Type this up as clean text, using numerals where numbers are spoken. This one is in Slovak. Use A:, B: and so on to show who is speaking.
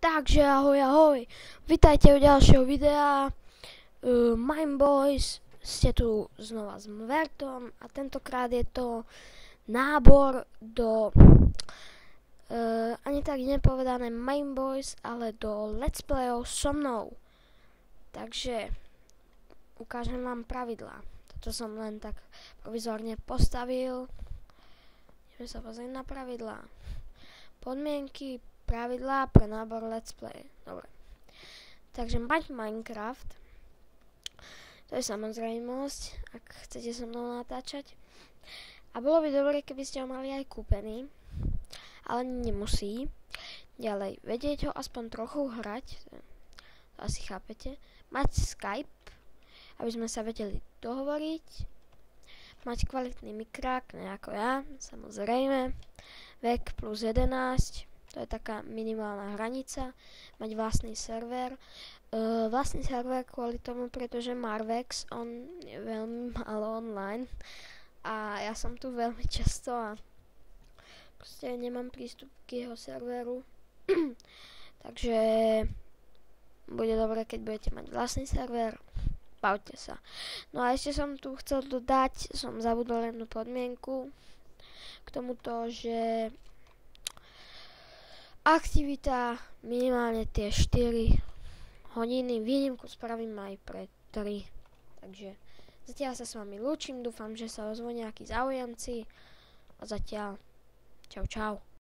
A: Takže ahoj, ahoj, vítajte u ďalšieho videa. Boys, ste tu znova s Mvertom a tentokrát je to nábor do ani tak nepovedané Boys, ale do let's playov so mnou. Takže ukážem vám pravidlá. Toto som len tak provizorne postavil. Ideme sa pozrieť na pravidlá. Podmienky, pravidlá pre nábor let's play. Dobre. Takže mať Minecraft, to je samozrejmosť, ak chcete so mnou natáčať. A bolo by dobre, keby ste ho mali aj kúpený, ale nemusí. Ďalej, vedieť ho aspoň trochu hrať, to asi chápete. Mať Skype, aby sme sa vedeli dohovoriť. Mať kvalitný mikrák, ne ako ja, samozrejme. Vek plus 11, to je taká minimálna hranica. Mať vlastný server. Vlastný server kvôli tomu, pretože Marvex, on je veľmi málo online. A ja som tu veľmi často a proste nemám prístup k jeho serveru. Takže bude dobré, keď budete mať vlastný server. Bavte sa. No a ešte som tu chcel dodať, som zabudol jednu podmienku k tomuto, že aktivita minimálne tie 4 hodiny, výnimku spravím aj pre 3. Takže zatiaľ sa s vami lúčim, dúfam, že sa ozvú nejakí záujemci a zatiaľ čau čau.